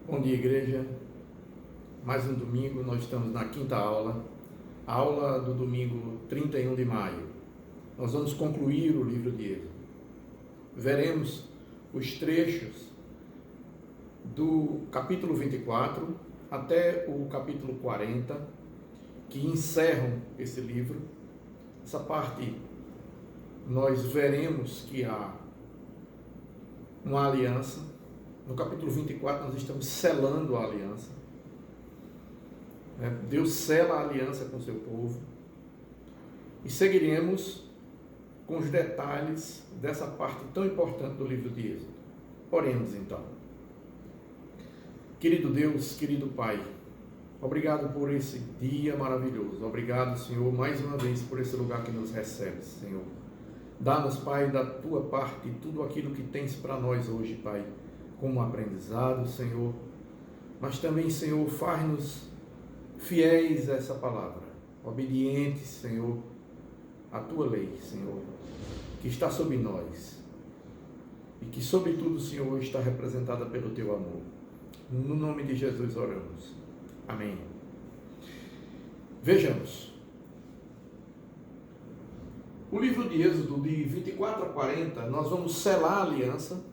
Bom dia, igreja. Mais um domingo, nós estamos na quinta aula, a aula do domingo 31 de maio. Nós vamos concluir o livro de Êxodo. Veremos os trechos do capítulo 24 até o capítulo 40, que encerram esse livro. Essa parte nós veremos que há uma aliança. No capítulo 24 nós estamos selando a aliança. Deus sela a aliança com o seu povo. E seguiremos com os detalhes dessa parte tão importante do livro de Êxodo. Oremos então. Querido Deus, querido Pai, obrigado por esse dia maravilhoso. Obrigado, Senhor, mais uma vez por esse lugar que nos recebe, Senhor. Dá-nos, Pai, da tua parte tudo aquilo que tens para nós hoje, Pai, como aprendizado, Senhor. Mas também, Senhor, faz-nos fiéis a essa palavra, obedientes, Senhor, à tua lei, Senhor, que está sobre nós e que, sobretudo, Senhor, está representada pelo teu amor. No nome de Jesus oramos. Amém. Vejamos. O livro de Êxodo, de 24 a 40, nós vamos selar a aliança.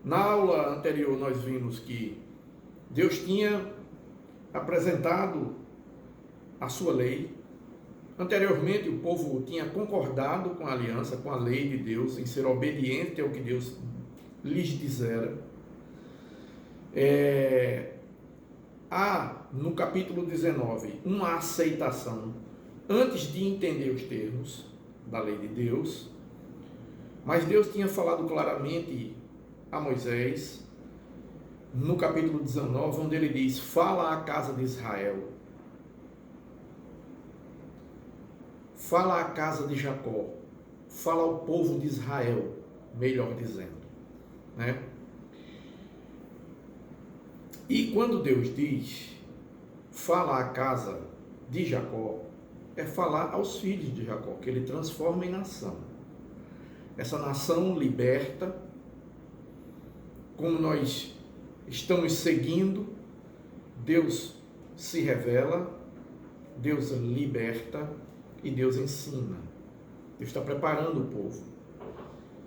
Na aula anterior nós vimos que Deus tinha apresentado a sua lei. Anteriormente o povo tinha concordado com a aliança, com a lei de Deus, em ser obediente ao que Deus lhes dissera. Há no capítulo 19 uma aceitação antes de entender os termos da lei de Deus, mas Deus tinha falado claramente a Moisés no capítulo 19, onde ele diz: fala à casa de Israel, fala à casa de Jacó, fala ao povo de Israel, melhor dizendo, né? E quando Deus diz fala à casa de Jacó, é falar aos filhos de Jacó, que ele transforma em nação. Essa nação liberta, como nós estamos seguindo, Deus se revela, Deus liberta e Deus ensina. Deus está preparando o povo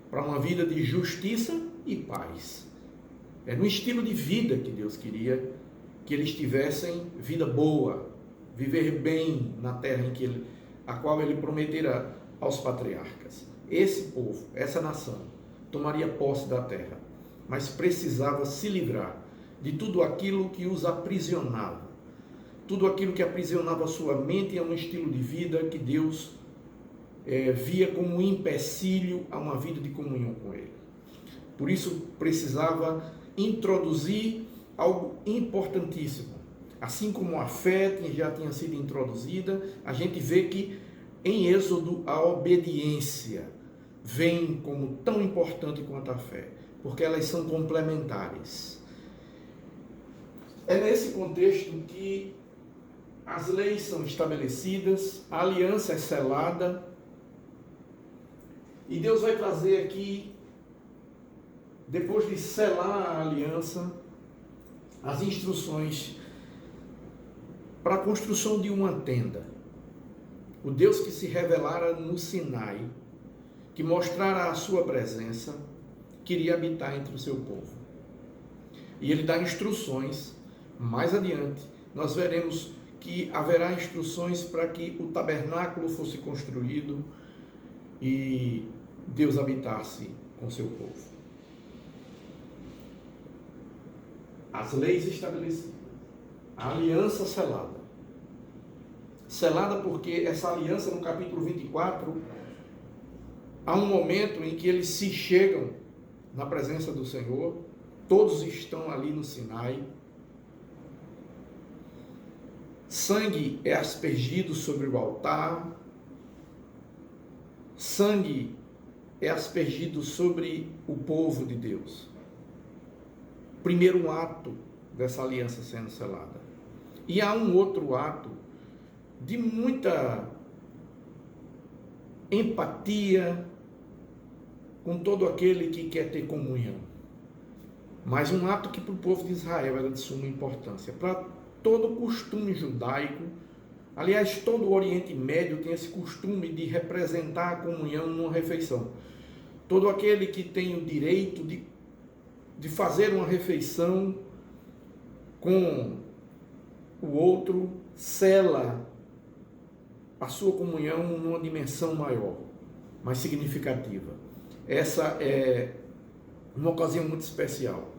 para uma vida de justiça e paz. É no estilo de vida que Deus queria que eles tivessem vida boa, viver bem na terra a qual ele prometera aos patriarcas. Esse povo, essa nação, tomaria posse da terra, mas precisava se livrar de tudo aquilo que os aprisionava, tudo aquilo que aprisionava a sua mente a um estilo de vida que Deus via como um empecilho a uma vida de comunhão com Ele. Por isso precisava introduzir algo importantíssimo. Assim como a fé já tinha sido introduzida, a gente vê que em Êxodo a obediência vem como tão importante quanto a fé, porque elas são complementares. É nesse contexto que as leis são estabelecidas, a aliança é selada, e Deus vai trazer aqui, depois de selar a aliança, as instruções para a construção de uma tenda. O Deus que se revelara no Sinai, que mostrara a sua presença, queria habitar entre o seu povo. E ele dá instruções. Mais adiante, nós veremos que haverá instruções para que o tabernáculo fosse construído e Deus habitasse com seu povo. As leis estabelecidas, a aliança selada. Selada porque essa aliança, no capítulo 24, há um momento em que eles se chegam na presença do Senhor, todos estão ali no Sinai, sangue é aspergido sobre o altar, sangue é aspergido sobre o povo de Deus. Primeiro ato dessa aliança sendo selada. E há um outro ato de muita empatia com todo aquele que quer ter comunhão. mas um ato que para o povo de Israel era de suma importância. Para todo o costume judaico, aliás, todo o Oriente Médio tem esse costume de representar a comunhão numa refeição. Todo aquele que tem o direito de fazer uma refeição com o outro, sela a sua comunhão numa dimensão maior, mais significativa. Essa é uma ocasião muito especial.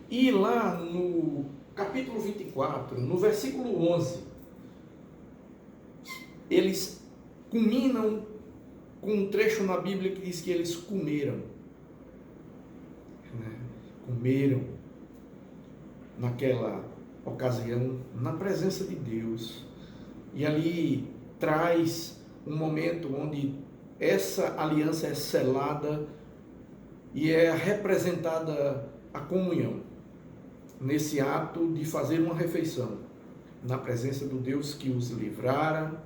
E lá no capítulo 24, no versículo 11, eles culminam com um trecho na Bíblia que diz que eles comeram. Comeram naquela ocasião, na presença de Deus. E ali traz um momento onde essa aliança é selada e é representada a comunhão, nesse ato de fazer uma refeição, na presença do Deus que os livrara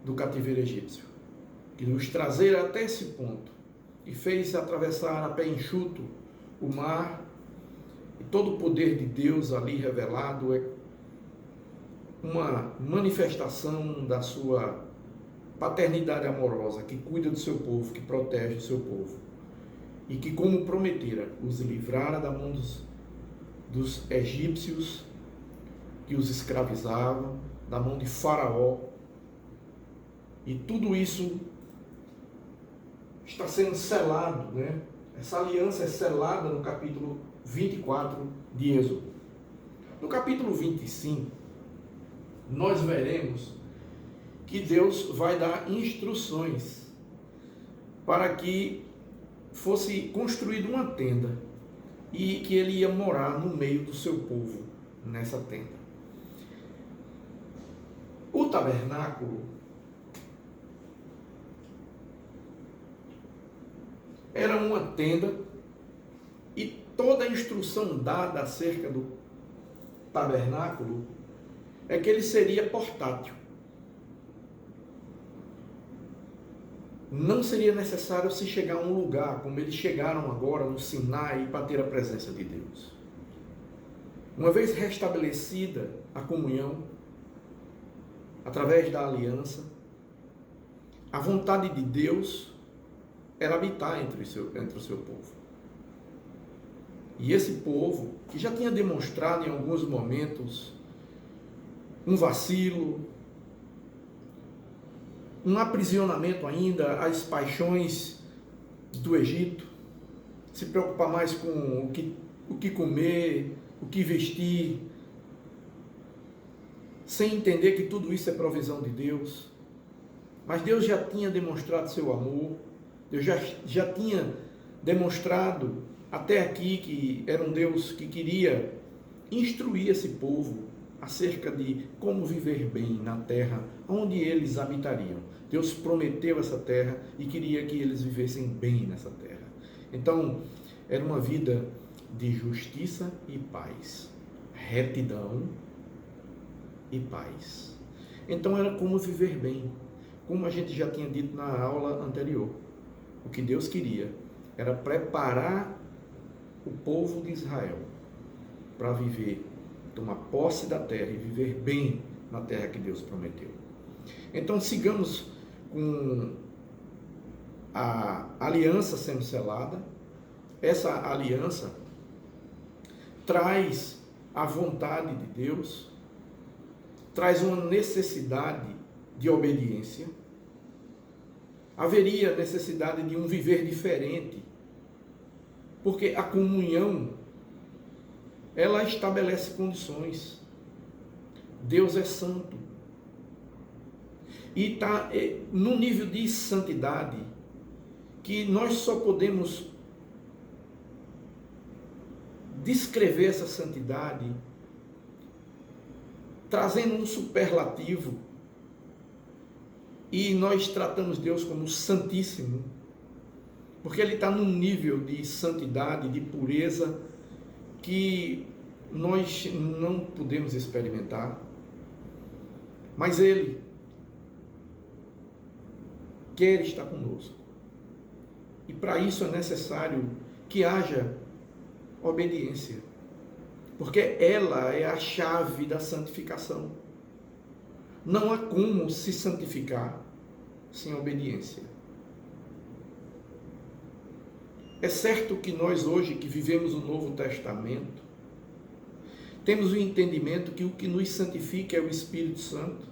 do cativeiro egípcio, que nos trazera até esse ponto, e fez atravessar a pé enxuto o mar, e todo o poder de Deus ali revelado é uma manifestação da sua paternidade amorosa, que cuida do seu povo, que protege o seu povo, e que, como prometera, os livrara da mão dos egípcios que os escravizavam, da mão de Faraó. E tudo isso está sendo selado, né? Essa aliança é selada no capítulo 24 de Êxodo. No capítulo 25, nós veremos que Deus vai dar instruções para que fosse construída uma tenda e que ele ia morar no meio do seu povo nessa tenda. O tabernáculo era uma tenda e toda a instrução dada acerca do tabernáculo é que ele seria portátil. Não seria necessário se chegar a um lugar como eles chegaram agora no Sinai para ter a presença de Deus. Uma vez restabelecida a comunhão, através da aliança, a vontade de Deus era habitar entre o seu povo. E esse povo, que já tinha demonstrado em alguns momentos um vacilo, um aprisionamento ainda às paixões do Egito, se preocupar mais com o que comer, o que vestir, sem entender que tudo isso é provisão de Deus. Mas Deus já tinha demonstrado seu amor, Deus já tinha demonstrado até aqui que era um Deus que queria instruir esse povo acerca de como viver bem na terra onde eles habitariam. Deus prometeu essa terra e queria que eles vivessem bem nessa terra. Então, era uma vida de justiça e paz, retidão e paz. Então, era como viver bem, como a gente já tinha dito na aula anterior. O que Deus queria era preparar o povo de Israel para viver, tomar posse da terra e viver bem na terra que Deus prometeu. Então sigamos com a aliança sendo selada. Essa aliança traz a vontade de Deus, traz uma necessidade de obediência. Haveria necessidade de um viver diferente, porque a comunhão, ela estabelece condições. Deus é santo. E está num nível de santidade que nós só podemos descrever essa santidade trazendo um superlativo. E nós tratamos Deus como santíssimo, porque Ele está num nível de santidade, de pureza, que nós não podemos experimentar. Mas Ele quer estar conosco. E para isso é necessário que haja Obediência. Porque ela é a chave da santificação. Não há como se santificar sem obediência. É certo que nós hoje, que vivemos o Novo Testamento, temos o entendimento que o que nos santifica é o Espírito Santo.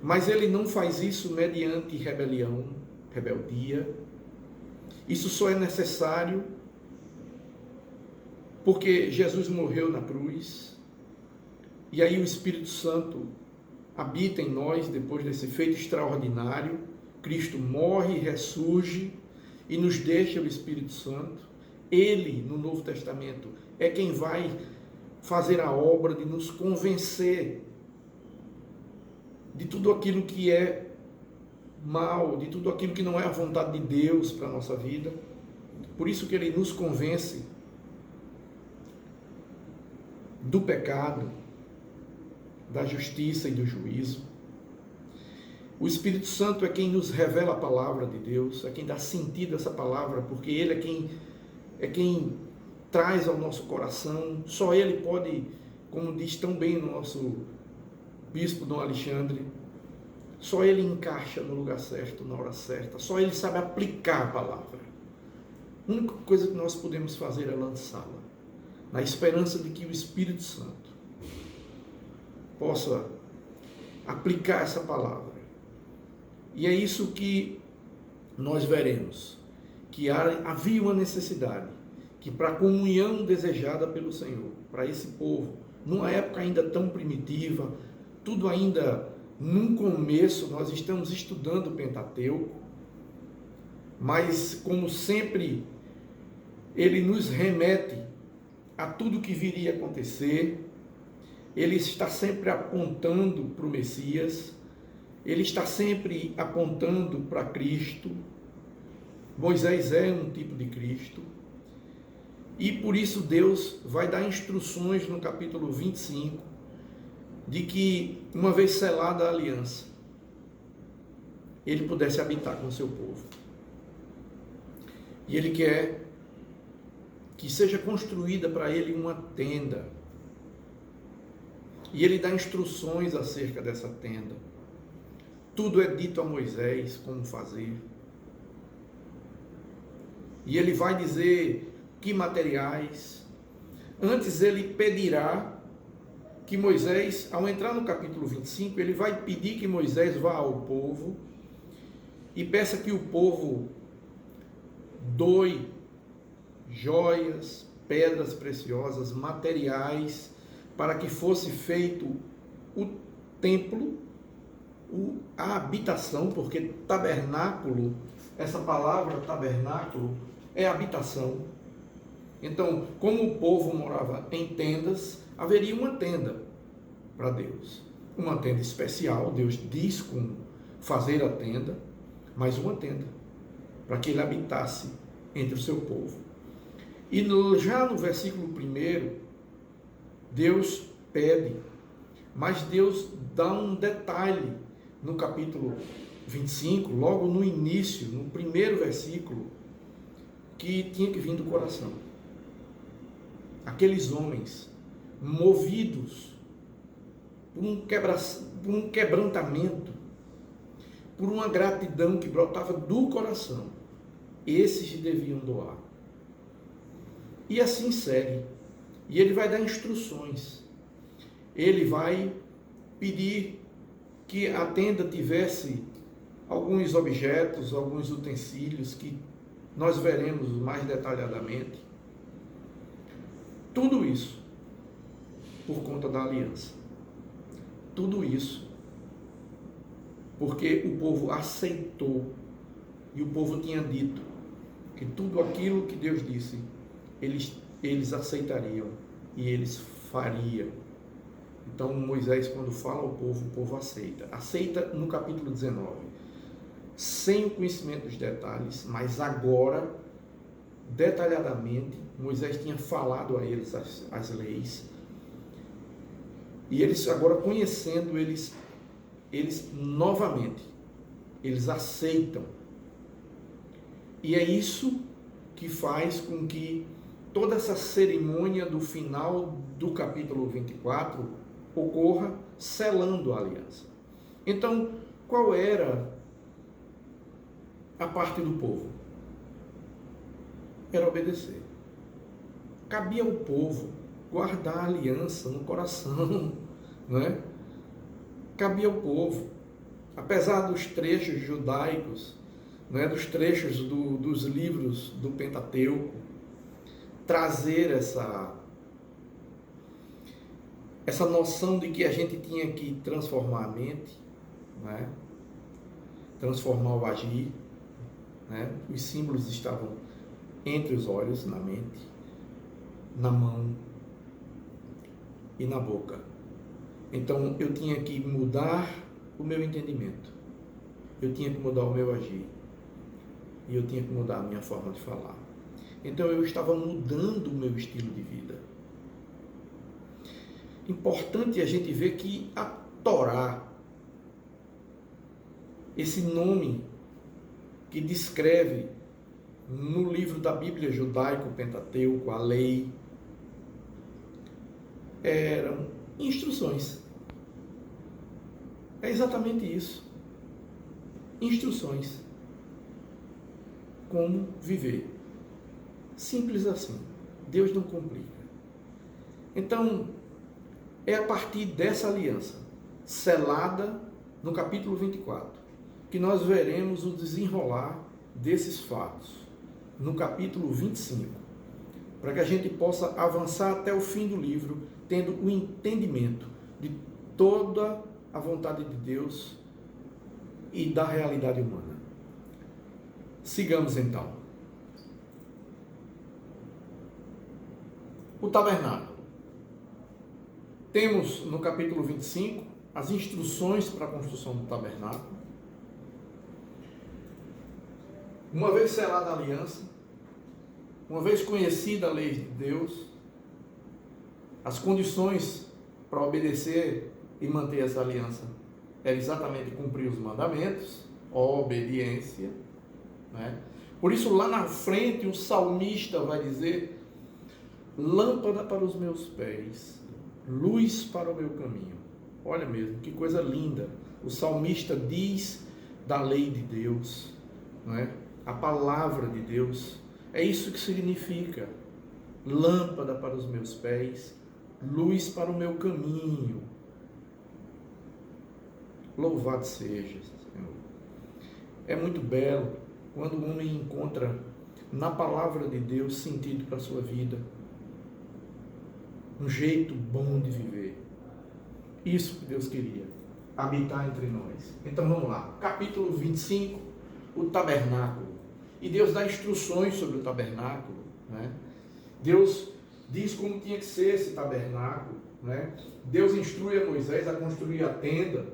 Mas ele não faz isso mediante rebeldia. Isso só é necessário porque Jesus morreu na cruz. E aí o Espírito Santo habita em nós depois desse feito extraordinário. Cristo morre e ressurge e nos deixa o Espírito Santo. Ele, no Novo Testamento, é quem vai fazer a obra de nos convencer de tudo aquilo que é mal, de tudo aquilo que não é a vontade de Deus para a nossa vida. Por isso que ele nos convence do pecado, da justiça e do juízo. O Espírito Santo é quem nos revela a palavra de Deus, é quem dá sentido a essa palavra, porque ele é quem traz ao nosso coração. Só ele pode, como diz tão bem o nosso bispo Dom Alexandre, só ele encaixa no lugar certo, na hora certa, só ele sabe aplicar a palavra. A única coisa que nós podemos fazer é lançá-la, na esperança de que o Espírito Santo possa aplicar essa palavra. E é isso que nós veremos, que havia uma necessidade, que para a comunhão desejada pelo Senhor, para esse povo, numa época ainda tão primitiva, tudo ainda num começo, nós estamos estudando o Pentateuco, mas como sempre, ele nos remete a tudo que viria a acontecer. Ele está sempre apontando para o Messias, ele está sempre apontando para Cristo. Moisés é um tipo de Cristo, e por isso Deus vai dar instruções no capítulo 25, de que uma vez selada a aliança, ele pudesse habitar com o seu povo. E ele quer que seja construída para ele uma tenda. E ele dá instruções acerca dessa tenda. Tudo é dito a Moisés como fazer. E ele vai dizer que materiais. Antes ele pedirá que Moisés, ao entrar no capítulo 25, ele vai pedir que Moisés vá ao povo e peça que o povo doe joias, pedras preciosas, materiais, para que fosse feito o templo, a habitação, porque tabernáculo, essa palavra tabernáculo é habitação. Então, como o povo morava em tendas, haveria uma tenda para Deus. Uma tenda especial, Deus diz como fazer a tenda, mas uma tenda, para que ele habitasse entre o seu povo. E já no versículo 1, Deus pede, mas Deus dá um detalhe no capítulo 25, logo no início, no primeiro versículo, que tinha que vir do coração. Aqueles homens movidos por um quebrantamento, por uma gratidão que brotava do coração, esses deviam doar. E assim segue. E ele vai dar instruções. Ele vai pedir que a tenda tivesse alguns objetos, alguns utensílios que nós veremos mais detalhadamente. Tudo isso por conta da aliança. Tudo isso porque o povo aceitou, e o povo tinha dito que tudo aquilo que Deus disse, eles aceitariam e eles fariam. Então Moisés, quando fala ao povo, o povo aceita. Aceita no capítulo 19, sem o conhecimento dos detalhes, mas agora, detalhadamente, Moisés tinha falado a eles as leis, e eles agora conhecendo, eles novamente, eles aceitam. E é isso que faz com que toda essa cerimônia do final do capítulo 24 ocorra selando a aliança. Então, qual era a parte do povo? Era obedecer. Cabia ao povo guardar a aliança no coração, não é? Cabia ao povo, apesar dos trechos judaicos, não é? Dos trechos dos livros do Pentateuco, trazer essa noção de que a gente tinha que transformar a mente, não é? Transformar o agir, né? Os símbolos estavam entre os olhos, na mente, na mão e na boca. Então eu tinha que mudar o meu entendimento, eu tinha que mudar o meu agir e eu tinha que mudar a minha forma de falar. Então eu estava mudando o meu estilo de vida. Importante a gente ver que a Torá, esse nome que descreve no livro da Bíblia judaico, Pentateuco, a lei, eram instruções. É exatamente isso. Instruções. Como viver. Simples assim. Deus não complica. Então, é a partir dessa aliança, selada no capítulo 24, que nós veremos o desenrolar desses fatos no capítulo 25, para que a gente possa avançar até o fim do livro, tendo o entendimento de toda a vontade de Deus e da realidade humana. Sigamos então. O tabernáculo. Temos no capítulo 25 as instruções para a construção do tabernáculo. Uma vez selada a aliança, uma vez conhecida a lei de Deus, as condições para obedecer e manter essa aliança era exatamente cumprir os mandamentos, obediência, né? Por isso lá na frente o salmista vai dizer: lâmpada para os meus pés, luz para o meu caminho. Olha mesmo, que coisa linda. O salmista diz da lei de Deus, não é? A palavra de Deus. É isso que significa lâmpada para os meus pés, luz para o meu caminho. Louvado seja, Senhor. É muito belo quando o homem encontra na palavra de Deus sentido para a sua vida, um jeito bom de viver. Isso que Deus queria, habitar entre nós. Então vamos lá, capítulo 25, o tabernáculo. E Deus dá instruções sobre o tabernáculo, né? Deus diz como tinha que ser esse tabernáculo, né? Deus instrui a Moisés a construir a tenda.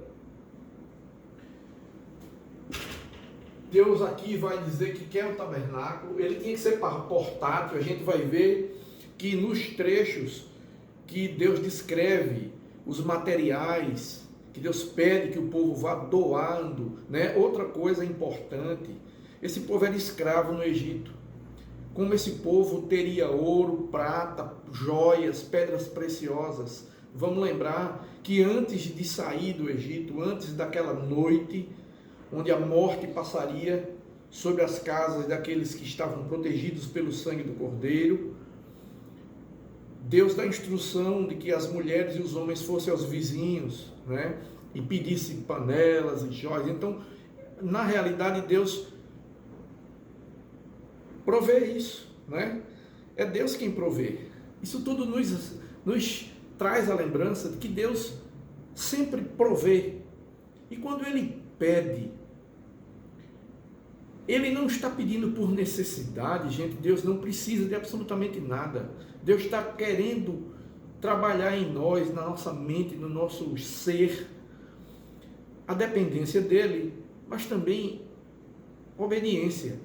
Deus aqui vai dizer que quer um tabernáculo, ele tinha que ser portátil. A gente vai ver que nos trechos que Deus descreve os materiais, que Deus pede que o povo vá doando, né? Outra coisa importante, esse povo era escravo no Egito. Como esse povo teria ouro, prata, joias, pedras preciosas. Vamos lembrar que antes de sair do Egito, antes daquela noite, onde a morte passaria sobre as casas daqueles que estavam protegidos pelo sangue do Cordeiro, Deus dá instrução de que as mulheres e os homens fossem aos vizinhos, né, e pedissem panelas e joias. Então, na realidade, Deus provê isso, né? É Deus quem provê. Isso tudo nos traz a lembrança de que Deus sempre provê. E quando Ele pede, Ele não está pedindo por necessidade, gente. Deus não precisa de absolutamente nada. Deus está querendo trabalhar em nós, na nossa mente, no nosso ser, a dependência dEle, mas também obediência.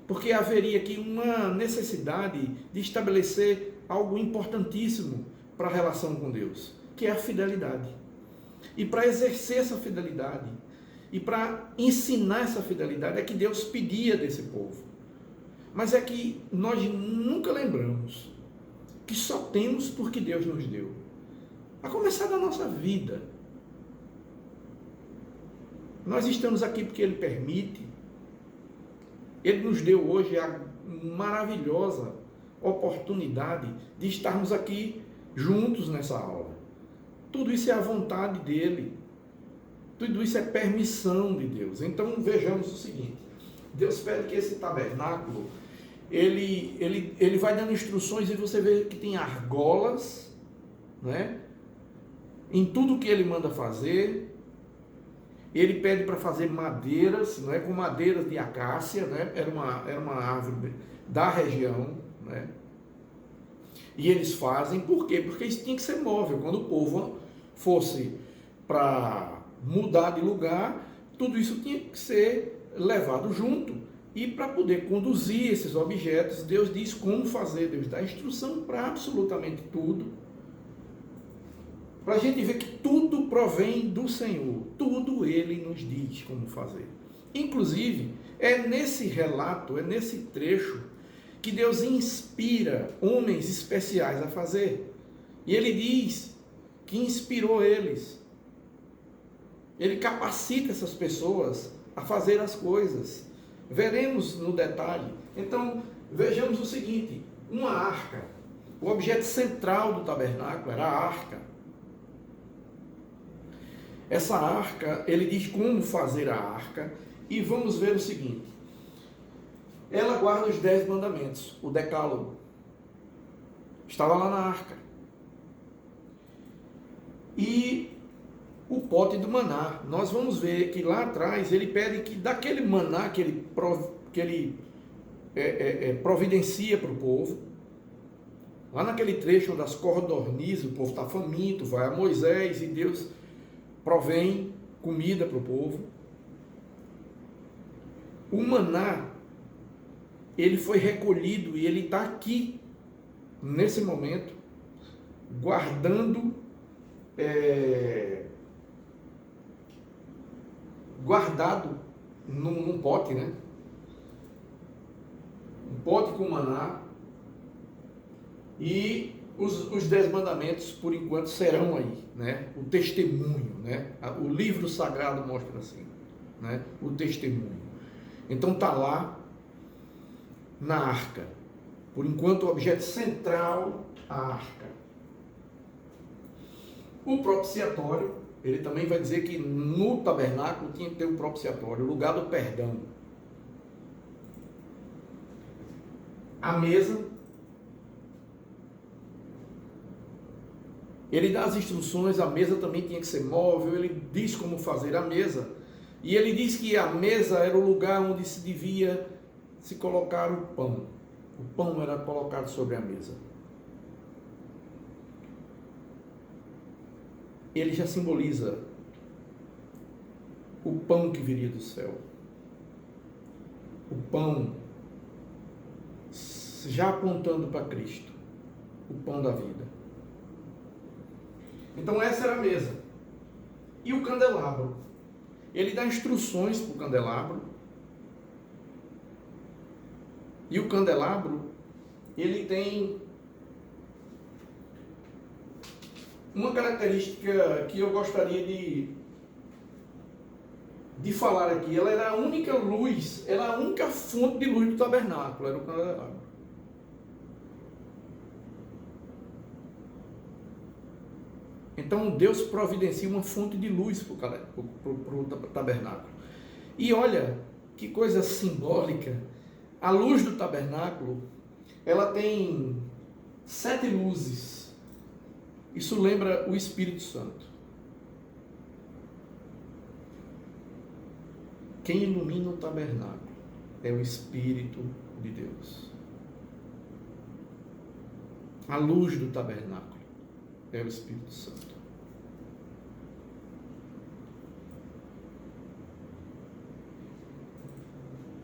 Porque haveria aqui uma necessidade de estabelecer algo importantíssimo para a relação com Deus, que é a fidelidade. E para exercer essa fidelidade, e para ensinar essa fidelidade, é que Deus pedia desse povo. Mas é que nós nunca lembramos que só temos porque Deus nos deu. A começar da nossa vida. Nós estamos aqui porque Ele permite. Ele nos deu hoje a maravilhosa oportunidade de estarmos aqui juntos nessa aula. Tudo isso é a vontade dEle. Tudo isso é permissão de Deus. Então vejamos o seguinte. Deus pede que esse tabernáculo, ele vai dando instruções e você vê que tem argolas, né? Em tudo que Ele manda fazer. Ele pede para fazer madeiras, né, com madeiras de acácia, né, era uma árvore da região, né, e eles fazem, por quê? Porque isso tinha que ser móvel. Quando o povo fosse para mudar de lugar, tudo isso tinha que ser levado junto, e para poder conduzir esses objetos, Deus diz como fazer, Deus dá instrução para absolutamente tudo, para a gente ver que tudo provém do Senhor, tudo Ele nos diz como fazer. Inclusive, é nesse relato, é nesse trecho, que Deus inspira homens especiais a fazer. E Ele diz que inspirou eles. Ele capacita essas pessoas a fazer as coisas. Veremos no detalhe. Então, vejamos o seguinte, uma arca, o objeto central do tabernáculo era a arca. Essa arca, ele diz como fazer a arca, e vamos ver o seguinte. Ela guarda os 10 mandamentos, o decálogo. Estava lá na arca. E o pote do maná. Nós vamos ver que lá atrás ele pede que daquele maná que ele providencia para o povo, lá naquele trecho das codornizes, o povo está faminto, vai a Moisés e Deus provém comida para o povo. O maná, ele foi recolhido e ele está aqui, nesse momento, guardado num pote, né? Um pote com maná. E os 10 mandamentos, por enquanto, serão aí, né? O testemunho, né? O livro sagrado mostra assim, né? O testemunho. Então está lá na arca. Por enquanto, o objeto central, a arca. O propiciatório, ele também vai dizer que no tabernáculo tinha que ter um propiciatório, o lugar do perdão. A mesa, ele dá as instruções, a mesa também tinha que ser móvel, ele diz como fazer a mesa. E ele diz que a mesa era o lugar onde se devia se colocar o pão. O pão era colocado sobre a mesa. Ele já simboliza o pão que viria do céu. O pão já apontando para Cristo. O pão da vida. Então essa era a mesa. E o candelabro. Ele dá instruções para o candelabro. E o candelabro, ele tem uma característica que eu gostaria de falar aqui. Ela era a única luz, era a única fonte de luz do tabernáculo, era o candelabro. Então Deus providencia uma fonte de luz para o tabernáculo. E olha, que coisa simbólica. A luz do tabernáculo, ela tem 7 luzes. Isso lembra o Espírito Santo. Quem ilumina o tabernáculo é o Espírito de Deus. A luz do tabernáculo é o Espírito Santo.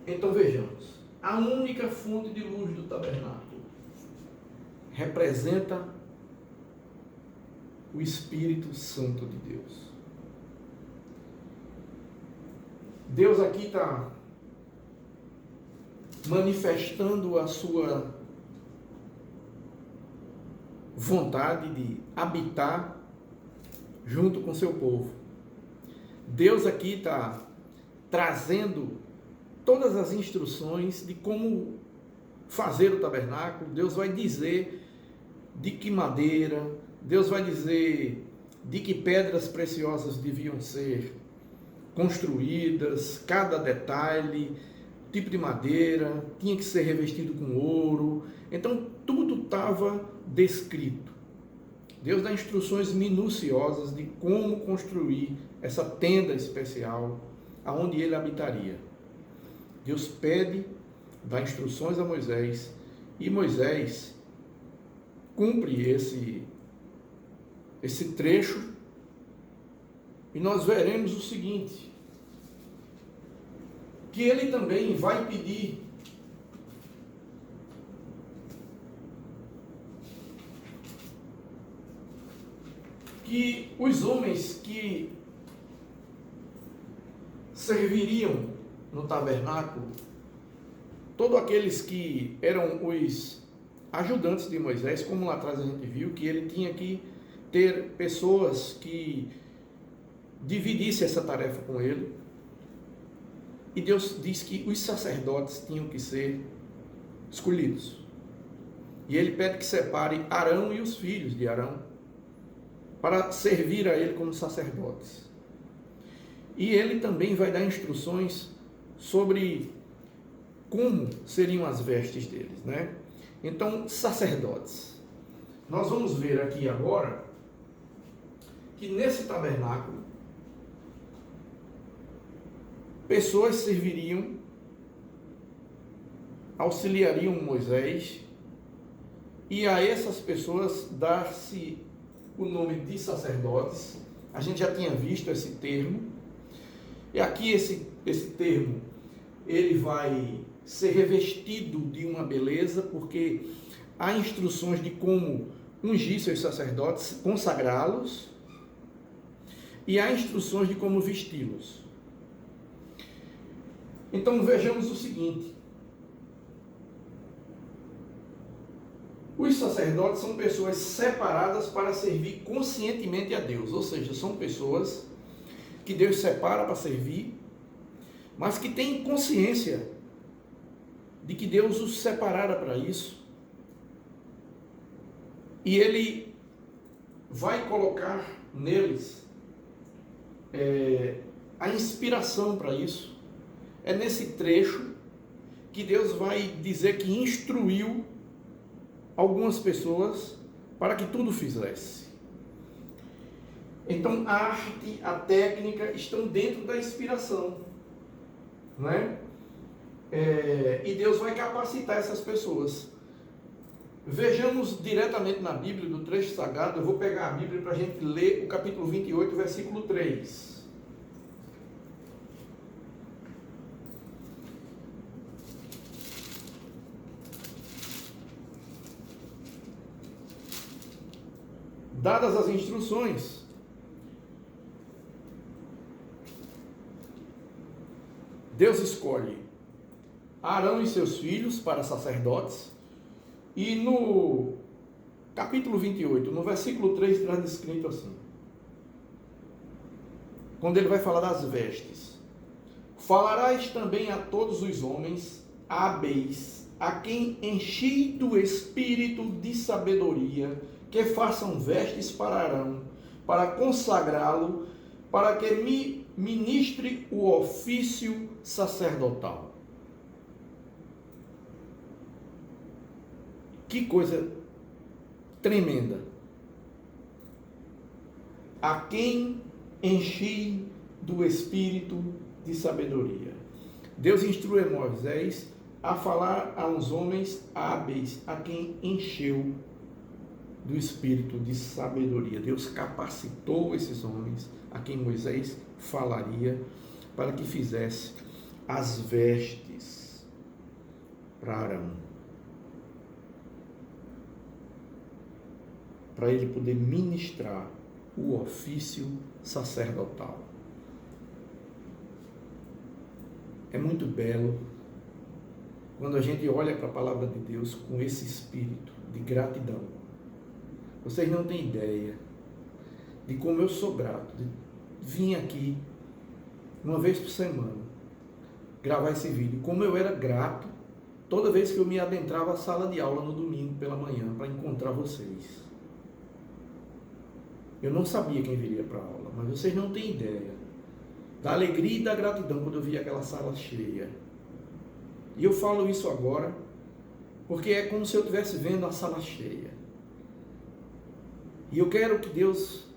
Então vejamos, a única fonte de luz do tabernáculo representa o Espírito Santo de Deus. Deus aqui está manifestando a sua vontade de habitar junto com seu povo. Deus aqui está trazendo todas as instruções de como fazer o tabernáculo. Deus vai dizer de que madeira, Deus vai dizer de que pedras preciosas deviam ser construídas, cada detalhe, tipo de madeira, tinha que ser revestido com ouro. Então tudo estava descrito. Deus dá instruções minuciosas de como construir essa tenda especial, aonde ele habitaria. Deus pede, dá instruções a Moisés, e Moisés cumpre esse trecho, e nós veremos o seguinte, que ele também vai pedir que os homens que serviriam no tabernáculo, todos aqueles que eram os ajudantes de Moisés, como lá atrás a gente viu, que ele tinha que ter pessoas que dividissem essa tarefa com ele. E Deus diz que os sacerdotes tinham que ser escolhidos. E ele pede que separe Arão e os filhos de Arão para servir a ele como sacerdotes. E ele também vai dar instruções sobre como seriam as vestes deles, né? Então, sacerdotes. Nós vamos ver aqui agora que nesse tabernáculo pessoas serviriam, auxiliariam Moisés, e a essas pessoas dar-se o nome de sacerdotes. A gente já tinha visto esse termo, e aqui esse termo, ele vai ser revestido de uma beleza, porque há instruções de como ungir seus sacerdotes, consagrá-los, e há instruções de como vesti-los. Então vejamos o seguinte: os sacerdotes são pessoas separadas para servir conscientemente a Deus, ou seja, são pessoas que Deus separa para servir, mas que têm consciência de que Deus os separara para isso, e Ele vai colocar neles a inspiração para isso. É nesse trecho que Deus vai dizer que instruiu algumas pessoas para que tudo fizesse. Então a arte, a técnica estão dentro da inspiração, né? E Deus vai capacitar essas pessoas. Vejamos diretamente na Bíblia, do trecho sagrado. Eu vou pegar a Bíblia para a gente ler o capítulo 28, versículo 3. Dadas as instruções, Deus escolhe Arão e seus filhos para sacerdotes, e no capítulo 28, no versículo 3, está descrito assim, quando ele vai falar das vestes: falarás também a todos os homens hábeis, a quem enchi do espírito de sabedoria, que façam vestes para Arão, para consagrá-lo, para que me ministre o ofício sacerdotal. Que coisa tremenda! A quem enchi do espírito de sabedoria. Deus instrui Moisés a falar a uns homens hábeis, a quem encheu do espírito de sabedoria. Deus capacitou esses homens a quem Moisés falaria para que fizesse as vestes para Arão, para ele poder ministrar o ofício sacerdotal. É muito belo quando a gente olha para a palavra de Deus com esse espírito de gratidão, Vocês não têm ideia de como eu sou grato de vir aqui uma vez por semana gravar esse vídeo. Como eu era grato toda vez que eu me adentrava à sala de aula no domingo pela manhã para encontrar vocês. Eu não sabia quem viria para a aula, mas vocês não têm ideia da alegria e da gratidão quando eu via aquela sala cheia. E eu falo isso agora porque é como se eu estivesse vendo a sala cheia. E eu quero que Deus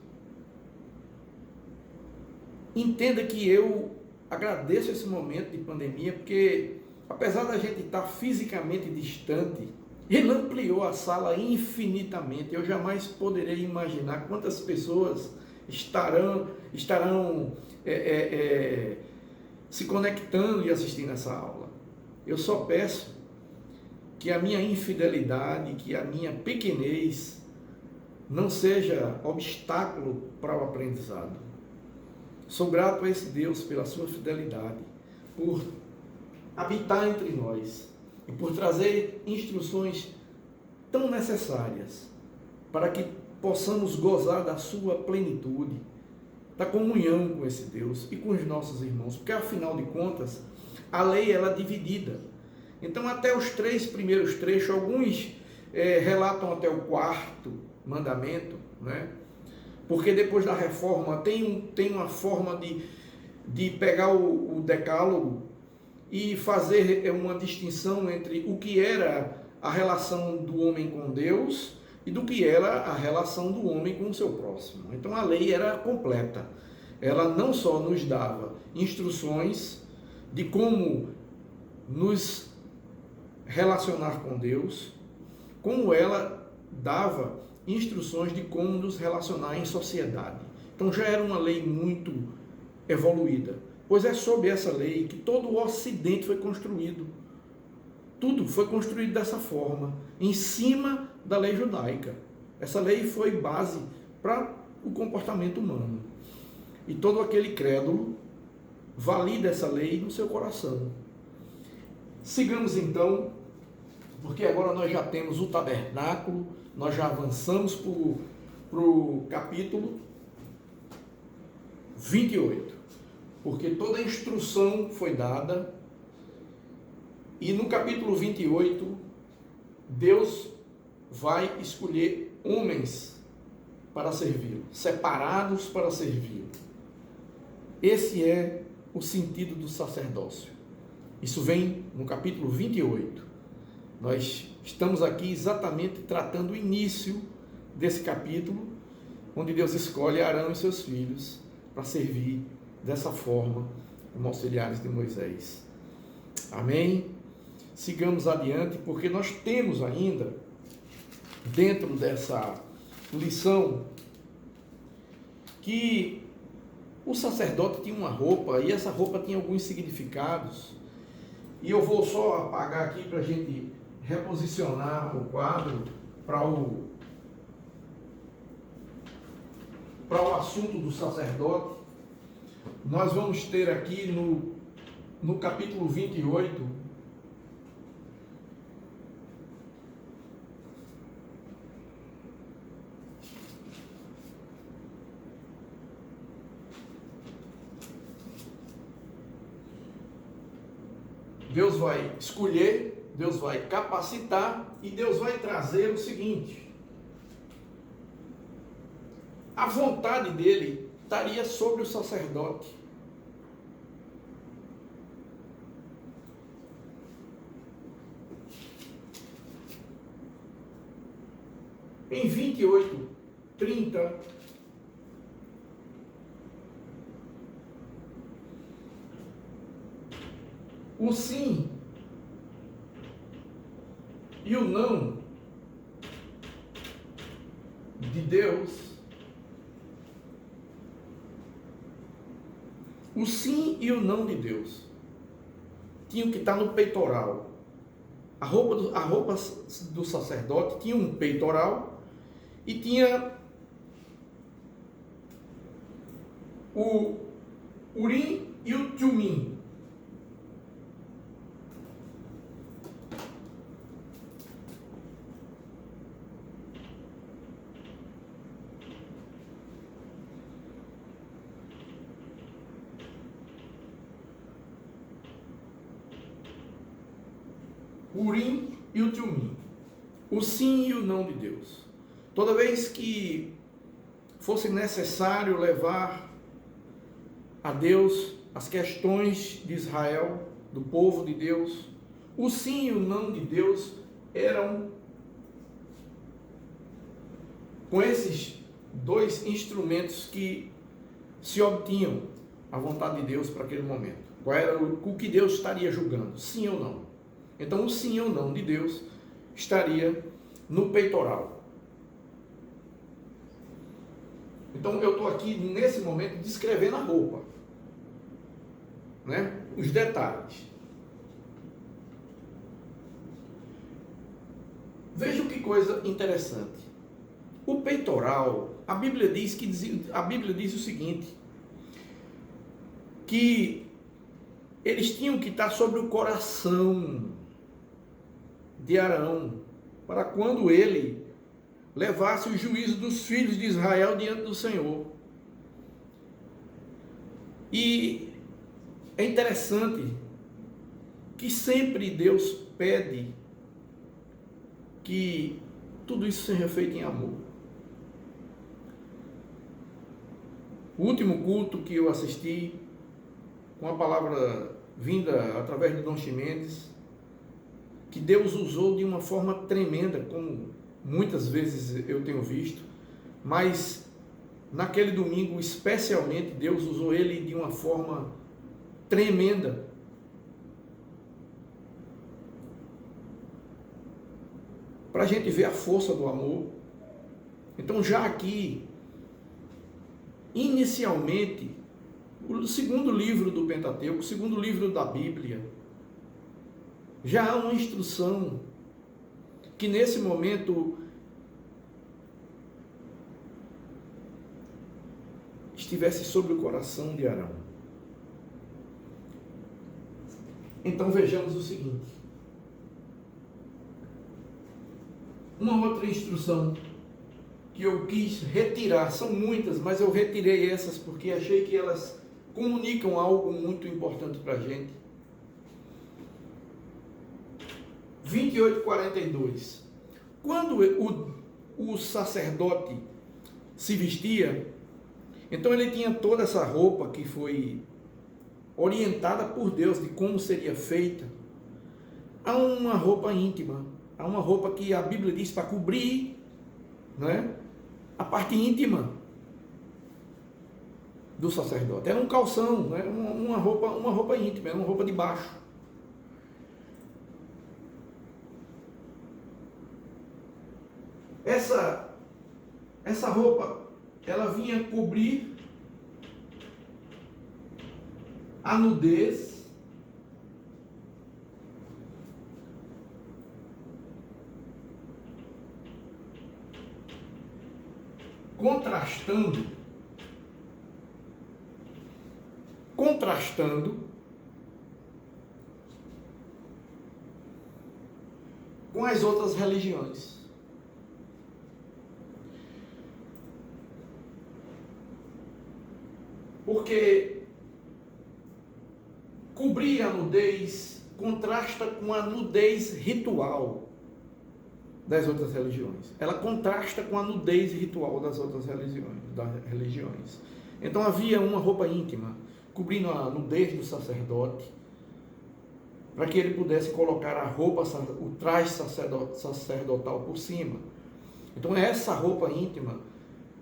entenda que eu agradeço esse momento de pandemia, porque apesar da gente estar fisicamente distante, Ele ampliou a sala infinitamente. Eu jamais poderei imaginar quantas pessoas estarão se conectando e assistindo essa aula. Eu só peço que a minha infidelidade, que a minha pequenez não seja obstáculo para o aprendizado. Sou grato a esse Deus pela sua fidelidade, por habitar entre nós e por trazer instruções tão necessárias para que possamos gozar da sua plenitude, da comunhão com esse Deus e com os nossos irmãos, porque afinal de contas, a lei ela é dividida. Então até os 3 primeiros trechos, alguns relatam até o 4º mandamento, né? Porque depois da reforma tem uma forma de pegar o decálogo e fazer uma distinção entre o que era a relação do homem com Deus e do que era a relação do homem com o seu próximo. Então a lei era completa. Ela não só nos dava instruções de como nos relacionar com Deus, como ela dava instruções de como nos relacionar em sociedade. Então já era uma lei muito evoluída, pois é sob essa lei que todo o Ocidente foi construído. Tudo foi construído dessa forma, em cima da lei judaica. Essa lei foi base para o comportamento humano. E todo aquele crédulo valida essa lei no seu coração. Sigamos então, porque agora nós já temos o tabernáculo, nós já avançamos para o capítulo 28, porque toda a instrução foi dada, e no capítulo 28, Deus vai escolher homens para servi-lo, separados para servi-lo. Esse é o sentido do sacerdócio. Isso vem no capítulo 28. Nós estamos aqui exatamente tratando o início desse capítulo, onde Deus escolhe Arão e seus filhos para servir dessa forma como auxiliares de Moisés. Amém? Sigamos adiante, porque nós temos ainda, dentro dessa lição, que o sacerdote tinha uma roupa, e essa roupa tinha alguns significados, e eu vou só apagar aqui para a gente reposicionar o quadro para o assunto do sacerdote. Nós vamos ter aqui no capítulo 28, Deus vai escolher, Deus vai capacitar e Deus vai trazer o seguinte: a vontade dele estaria sobre o sacerdote. Em 28, 30, o sim e o não de Deus, o sim e o não de Deus tinham que estar no peitoral. A roupa do sacerdote tinha um peitoral e tinha o Urim e o Tumim. Urim e o Tumim, o sim e o não de Deus. Toda vez que fosse necessário levar a Deus as questões de Israel, do povo de Deus, o sim e o não de Deus eram com esses dois instrumentos que se obtinham a vontade de Deus para aquele momento. Qual era o que Deus estaria julgando, sim ou não? Então o sim ou não de Deus estaria no peitoral. Então eu estou aqui nesse momento descrevendo a roupa, né? Os detalhes. Veja que coisa interessante. O peitoral, a Bíblia diz o seguinte, que eles tinham que estar sobre o coração de Arão, para quando ele levasse o juízo dos filhos de Israel diante do Senhor. E é interessante que sempre Deus pede que tudo isso seja feito em amor. O último culto que eu assisti, com a palavra vinda através de Dom Ximenes, que Deus usou de uma forma tremenda, como muitas vezes eu tenho visto, mas naquele domingo especialmente Deus usou ele de uma forma tremenda. Para a gente ver a força do amor. Então já aqui, inicialmente, o segundo livro do Pentateuco, o segundo livro da Bíblia, já há uma instrução que nesse momento estivesse sobre o coração de Arão. Então vejamos o seguinte. Uma outra instrução que eu quis retirar, são muitas, mas eu retirei essas porque achei que elas comunicam algo muito importante para a gente. 28:42. Quando o sacerdote se vestia, então ele tinha toda essa roupa que foi orientada por Deus de como seria feita. Há uma roupa íntima, há uma roupa que a Bíblia diz para cobrir, né, a parte íntima do sacerdote. Era um calção, né, uma roupa íntima, era uma roupa de baixo. Essa roupa, ela vinha cobrir a nudez contrastando com as outras religiões. Porque cobrir a nudez contrasta com a nudez ritual das outras religiões. Ela contrasta com a nudez ritual das outras religiões. Então havia uma roupa íntima cobrindo a nudez do sacerdote, para que ele pudesse colocar a roupa, o traje sacerdotal por cima. Então essa roupa íntima,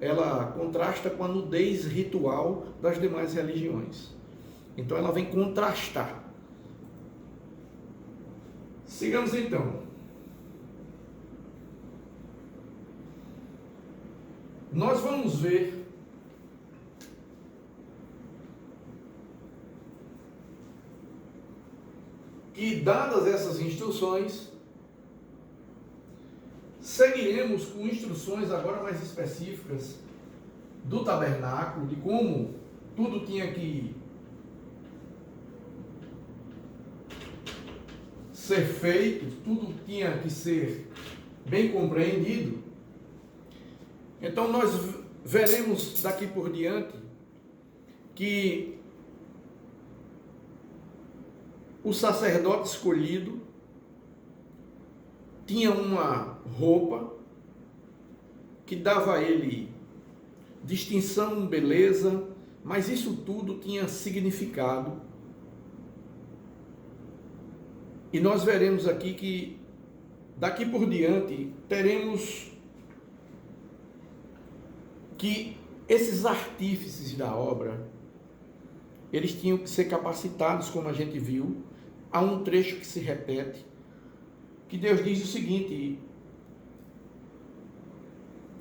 ela contrasta com a nudez ritual das demais religiões. Então ela vem contrastar. Sigamos então. Nós vamos ver que, dadas essas instruções, seguiremos com instruções agora mais específicas do tabernáculo, de como tudo tinha que ser feito, tudo tinha que ser bem compreendido. Então nós veremos daqui por diante que o sacerdote escolhido, tinha uma roupa que dava a ele distinção, beleza, mas isso tudo tinha significado. E nós veremos aqui que daqui por diante teremos que esses artífices da obra, eles tinham que ser capacitados, como a gente viu. Há um trecho que se repete, que Deus diz o seguinte: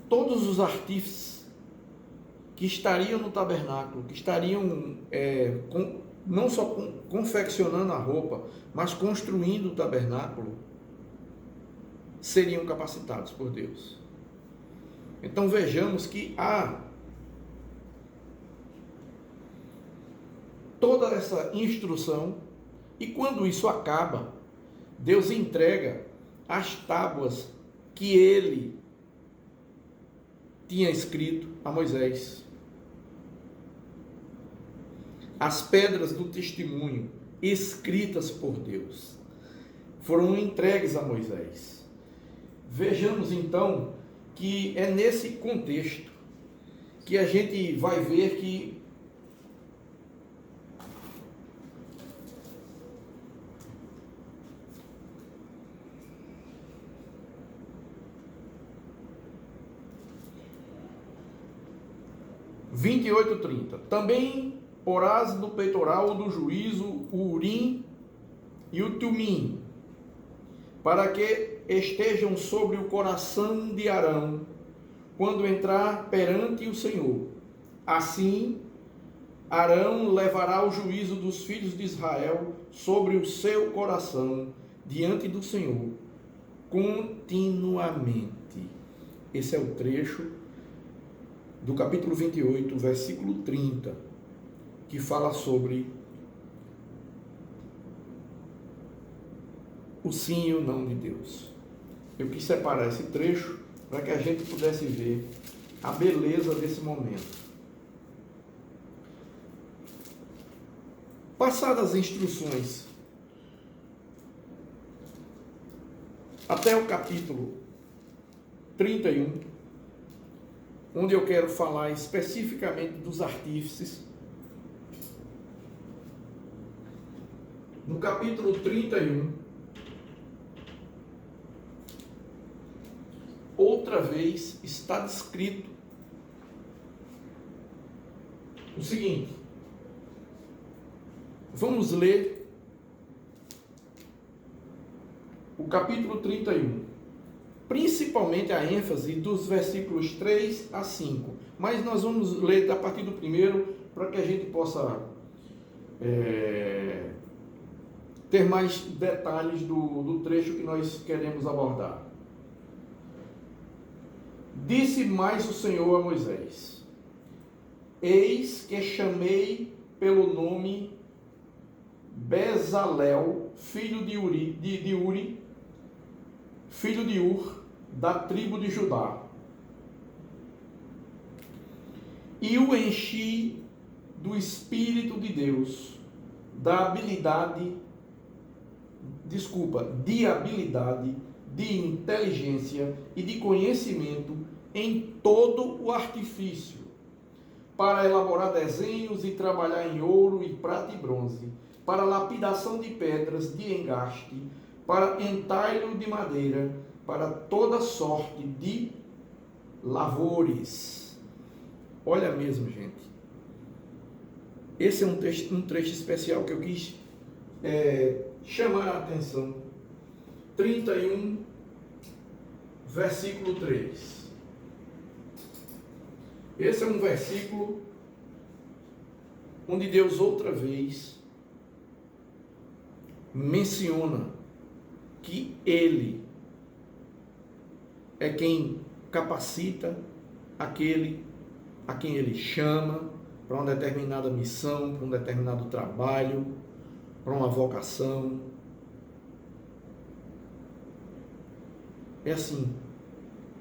todos os artífices que estariam no tabernáculo, que estariam não só confeccionando a roupa, mas construindo o tabernáculo, seriam capacitados por Deus. Então vejamos que há toda essa instrução, e quando isso acaba, Deus entrega as tábuas que ele tinha escrito a Moisés. As pedras do testemunho escritas por Deus foram entregues a Moisés. Vejamos então que é nesse contexto que a gente vai ver que também porás no peitoral do juízo o Urim e o Tumim, para que estejam sobre o coração de Arão, quando entrar perante o Senhor. Assim, Arão levará o juízo dos filhos de Israel sobre o seu coração, diante do Senhor, continuamente. Esse é o trecho do capítulo 28, versículo 30, que fala sobre o sim e o não de Deus. Eu quis separar esse trecho para que a gente pudesse ver a beleza desse momento. Passadas as instruções até o capítulo 31, onde eu quero falar especificamente dos artífices. No capítulo 31, outra vez está descrito o seguinte. Vamos ler o capítulo 31. Principalmente a ênfase dos versículos 3 a 5. Mas nós vamos ler a partir do primeiro, para que a gente possa ter mais detalhes do trecho que nós queremos abordar. Disse mais o Senhor a Moisés: eis que chamei pelo nome Bezalel, filho de Uri, filho de Ur, da tribo de Judá, e o enchi do Espírito de Deus, de habilidade, de inteligência e de conhecimento em todo o artifício, para elaborar desenhos e trabalhar em ouro e prata e bronze, para lapidação de pedras de engaste, para entalho de madeira, para toda sorte de lavores. Olha mesmo, gente. Esse é um trecho especial que eu quis chamar a atenção. 31, versículo 3. Esse é um versículo onde Deus outra vez menciona que Ele é quem capacita aquele a quem Ele chama para uma determinada missão, para um determinado trabalho, para uma vocação. É assim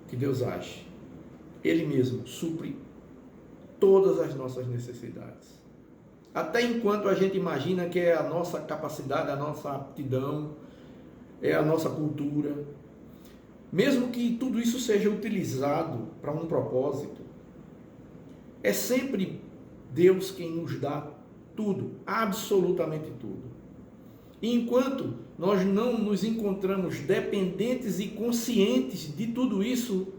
que Deus age. Ele mesmo supre todas as nossas necessidades. Até enquanto a gente imagina que é a nossa capacidade, a nossa aptidão, é a nossa cultura. mesmo que tudo isso seja utilizado para um propósito, é sempre Deus quem nos dá tudo, absolutamente tudo. E enquanto nós não nos encontramos dependentes e conscientes de tudo isso,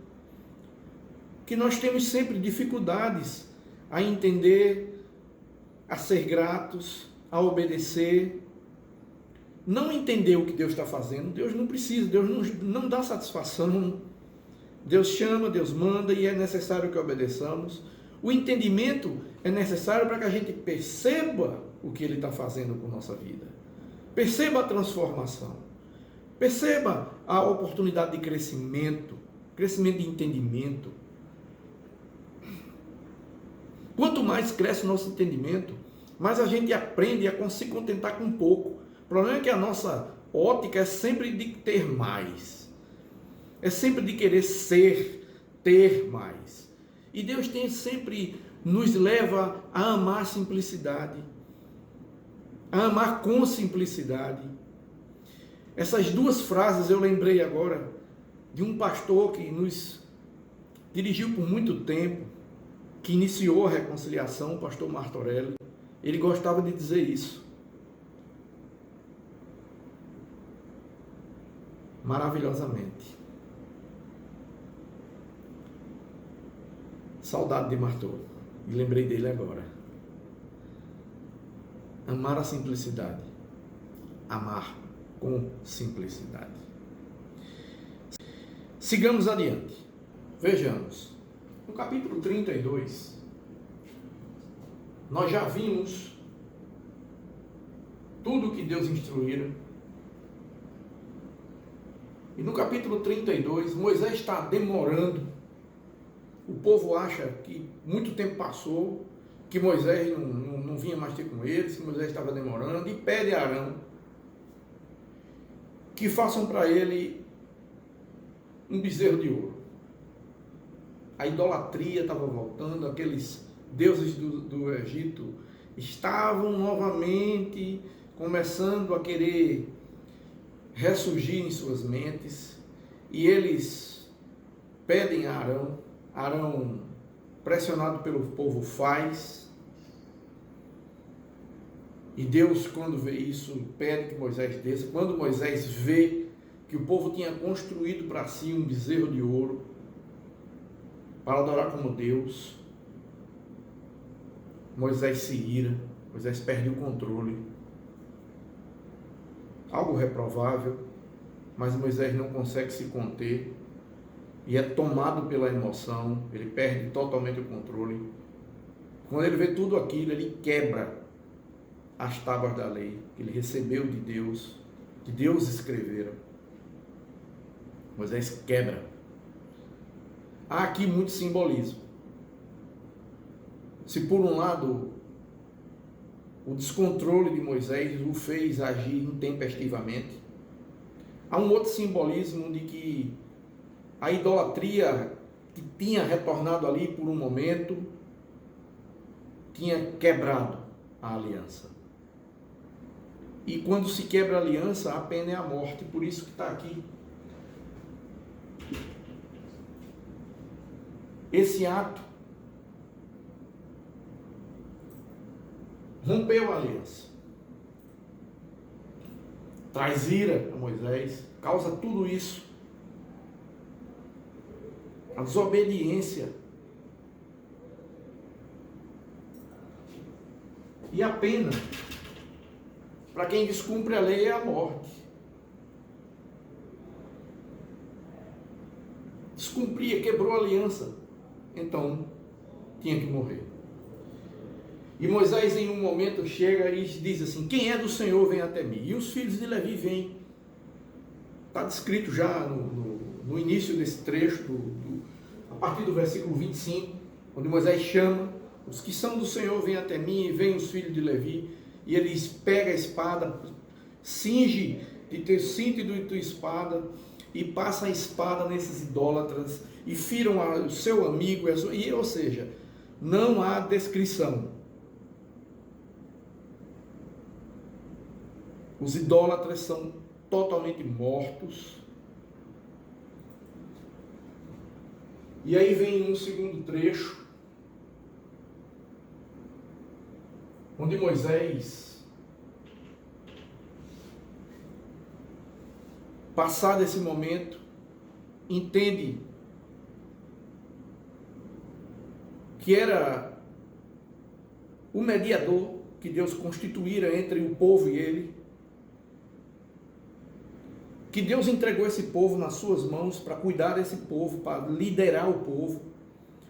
que nós temos sempre dificuldades a entender, a ser gratos, a obedecer. Não entender o que Deus está fazendo, Deus não precisa, Deus não dá satisfação. Deus chama, Deus manda e é necessário que obedeçamos. O entendimento é necessário para que a gente perceba o que Ele está fazendo com a nossa vida. Perceba a transformação. Perceba a oportunidade de crescimento de entendimento. Quanto mais cresce o nosso entendimento, mais a gente aprende a se contentar com pouco. O problema é que a nossa ótica é sempre de ter mais. É sempre de querer ter mais. E Deus sempre nos leva a amar a simplicidade. A amar com simplicidade. Essas duas frases eu lembrei agora de um pastor que nos dirigiu por muito tempo, que iniciou a reconciliação, o pastor Martorelli. Ele gostava de dizer isso. Maravilhosamente. Saudade de Martor. Me lembrei dele agora. Amar a simplicidade. Amar com simplicidade. Sigamos adiante. Vejamos. No capítulo 32, nós já vimos tudo que Deus instruíra. E no capítulo 32, Moisés está demorando. O povo acha que muito tempo passou, que Moisés não vinha mais ter com eles, que Moisés estava demorando, e pede a Arão que façam para ele um bezerro de ouro. A idolatria estava voltando, aqueles deuses do Egito estavam novamente começando a querer ressurgir em suas mentes, e eles pedem a Arão. Arão, pressionado pelo povo, faz. E Deus, quando vê isso, pede que Moisés desça. Quando Moisés vê que o povo tinha construído para si um bezerro de ouro para adorar como Deus, Moisés se ira, Moisés perde o controle. Algo reprovável, mas Moisés não consegue se conter e é tomado pela emoção, ele perde totalmente o controle. Quando ele vê tudo aquilo, ele quebra as tábuas da lei que ele recebeu de Deus, que Deus escrevera. Moisés quebra. Há aqui muito simbolismo. Se por um lado o descontrole de Moisés o fez agir intempestivamente, há um outro simbolismo de que a idolatria que tinha retornado ali por um momento tinha quebrado a aliança. E quando se quebra a aliança, a pena é a morte. Por isso que está aqui. Esse ato rompeu a aliança. Traz ira a Moisés, causa tudo isso. A desobediência. E a pena para quem descumpre a lei é a morte. Descumpria, quebrou a aliança, então tinha que morrer. E Moisés em um momento chega e diz assim: quem é do Senhor vem até mim. E os filhos de Levi vêm. Está descrito já no início desse trecho, a partir do versículo 25, onde Moisés chama: os que são do Senhor vêm até mim, e vêm os filhos de Levi. E eles pegam a espada, cinge de teu cinto e de tua espada, e passa a espada nesses idólatras, e firam o seu amigo, ou seja, não há descrição. Os idólatras são totalmente mortos. E aí vem um segundo trecho, onde Moisés, passado esse momento, entende que era o mediador que Deus constituíra entre o povo e ele, que Deus entregou esse povo nas suas mãos para cuidar desse povo, para liderar o povo.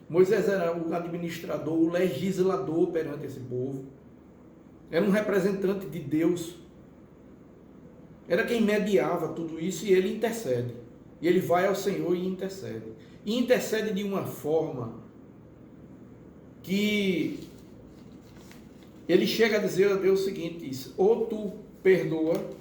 Moisés era o administrador, o legislador perante esse povo, era um representante de Deus, era quem mediava tudo isso, e ele intercede. E ele vai ao Senhor e intercede. E intercede de uma forma que ele chega a dizer a Deus o seguinte: ou tu perdoa,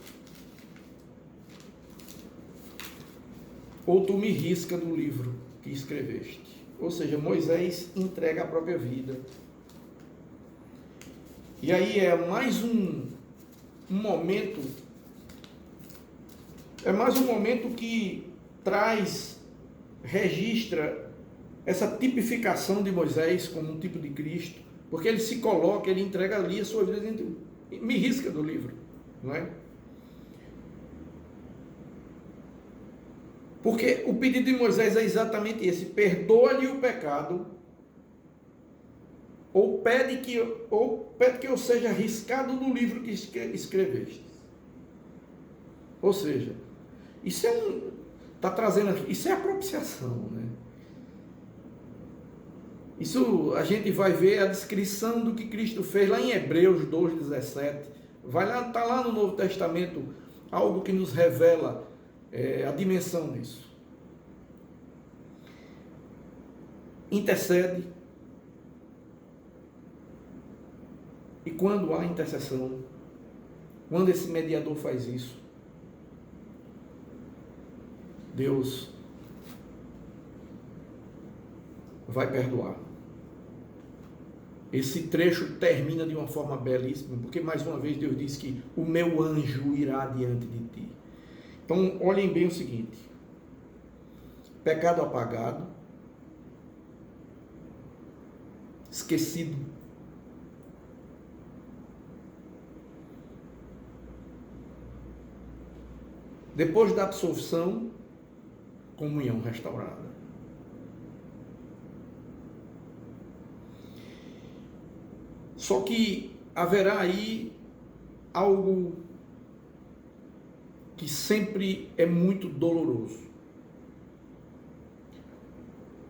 ou tu me risca do livro que escreveste. Ou seja, Moisés entrega a própria vida. E aí é mais um momento, que registra essa tipificação de Moisés como um tipo de Cristo, porque ele se coloca, ele entrega ali a sua vida, me risca do livro, não é? Porque o pedido de Moisés é exatamente esse: perdoa-lhe o pecado, ou pede que eu seja riscado do livro que escreveste. Ou seja, isso isso é a propiciação, né? Isso a gente vai ver a descrição do que Cristo fez lá em Hebreus 2,17. Está lá no Novo Testamento algo que nos revela a dimensão disso. Intercede. E quando há intercessão, quando esse mediador faz isso, Deus vai perdoar. Esse trecho termina de uma forma belíssima, porque mais uma vez Deus diz que o meu anjo irá diante de ti. Então, olhem bem o seguinte: pecado apagado, esquecido, depois da absolvição, comunhão restaurada. Só que haverá aí algo que sempre é muito doloroso.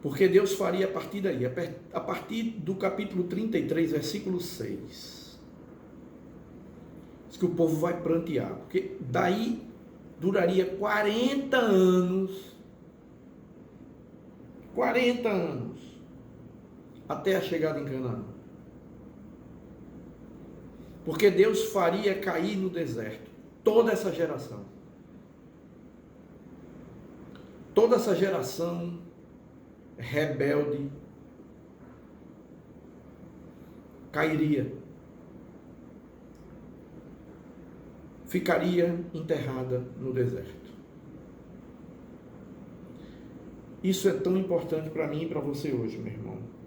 Porque Deus faria a partir daí, a partir do capítulo 33, versículo 6. Diz que o povo vai prantear, porque daí duraria 40 anos, até a chegada em Canaã. Porque Deus faria cair no deserto toda essa geração. Toda essa geração rebelde cairia, ficaria enterrada no deserto. Isso é tão importante para mim e para você hoje, meu irmão.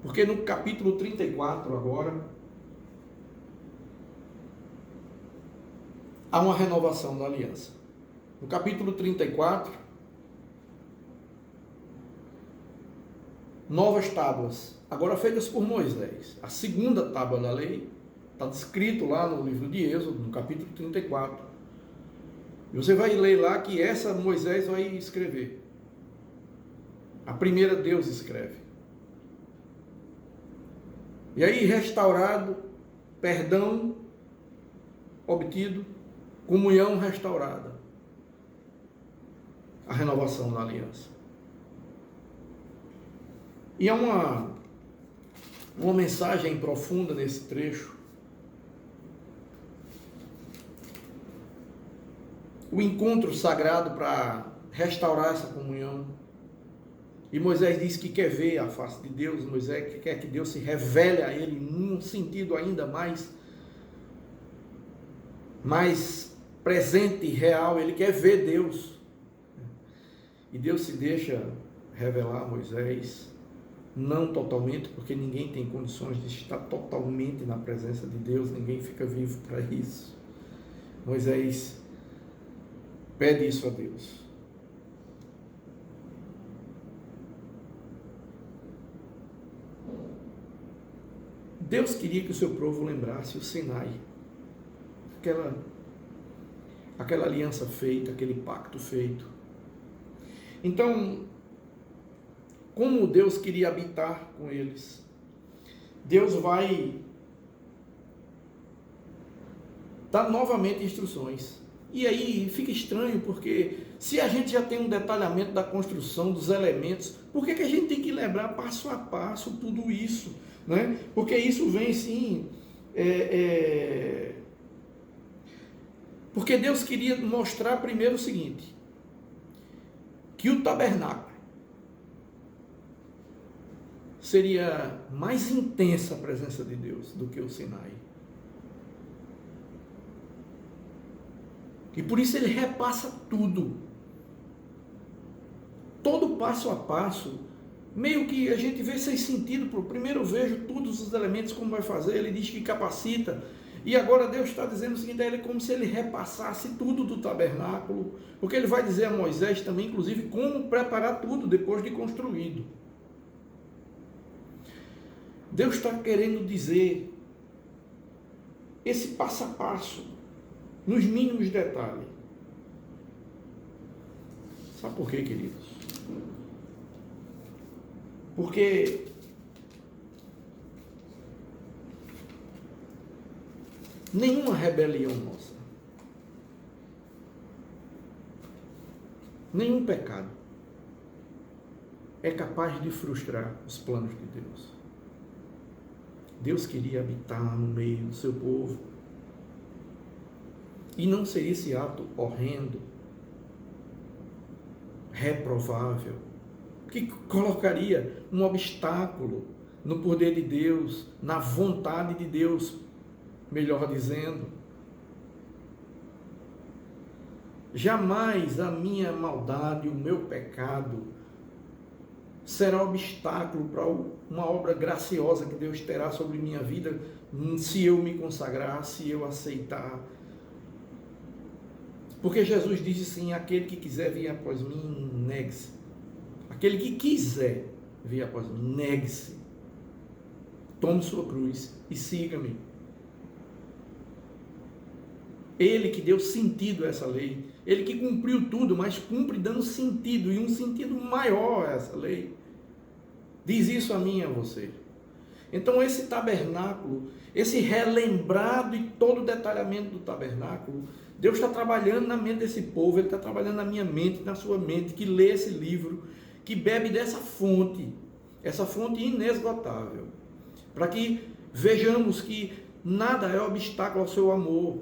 Porque no capítulo 34 agora, há uma renovação da aliança. No capítulo 34, novas tábuas, agora feitas por Moisés. A segunda tábua da lei está descrito lá no livro de Êxodo, no capítulo 34. E você vai ler lá que essa Moisés vai escrever. A primeira Deus escreve. E aí, restaurado, perdão obtido, comunhão restaurada. A renovação da aliança. E há uma mensagem profunda nesse trecho. O encontro sagrado para restaurar essa comunhão. E Moisés diz que quer ver a face de Deus. Moisés quer que Deus se revele a ele num sentido ainda mais presente e real. Ele quer ver Deus. E Deus se deixa revelar a Moisés, não totalmente, porque ninguém tem condições de estar totalmente na presença de Deus, ninguém fica vivo para isso. Moisés pede isso a Deus. Deus queria que o seu povo lembrasse o Sinai, aquela aliança feita, aquele pacto feito. Então, como Deus queria habitar com eles, Deus vai dar novamente instruções. E aí fica estranho, porque se a gente já tem um detalhamento da construção, dos elementos, por que a gente tem que lembrar passo a passo tudo isso? Né? Porque isso vem sim... Porque Deus queria mostrar primeiro o seguinte, que o tabernáculo seria mais intensa a presença de Deus do que o Sinai. E por isso ele repassa tudo. Todo passo a passo, meio que a gente vê sem sentido. Primeiro eu vejo todos os elementos, como vai fazer, ele diz que capacita. E agora Deus está dizendo o seguinte a ele, como se ele repassasse tudo do tabernáculo, porque ele vai dizer a Moisés também, inclusive, como preparar tudo depois de construído. Deus está querendo dizer esse passo a passo, nos mínimos detalhes. Sabe por quê, queridos? Porque nenhuma rebelião nossa, nenhum pecado é capaz de frustrar os planos de Deus. Deus queria habitar no meio do seu povo. E não seria esse ato horrendo, reprovável, que colocaria um obstáculo no poder de Deus, na vontade de Deus, melhor dizendo. Jamais a minha maldade, o meu pecado, será obstáculo para uma obra graciosa que Deus terá sobre minha vida, se eu me consagrar, se eu aceitar. Porque Jesus disse assim, aquele que quiser vir após mim, negue-se. Aquele que quiser vir após mim, negue-se. Tome sua cruz e siga-me. Ele que deu sentido a essa lei, ele que cumpriu tudo, mas cumpre dando sentido, e um sentido maior a essa lei. Diz isso a mim e a você. Então esse tabernáculo, esse relembrado e todo o detalhamento do tabernáculo, Deus está trabalhando na mente desse povo, Ele está trabalhando na minha mente, na sua mente, que lê esse livro, que bebe dessa fonte, essa fonte inesgotável, para que vejamos que nada é obstáculo ao seu amor.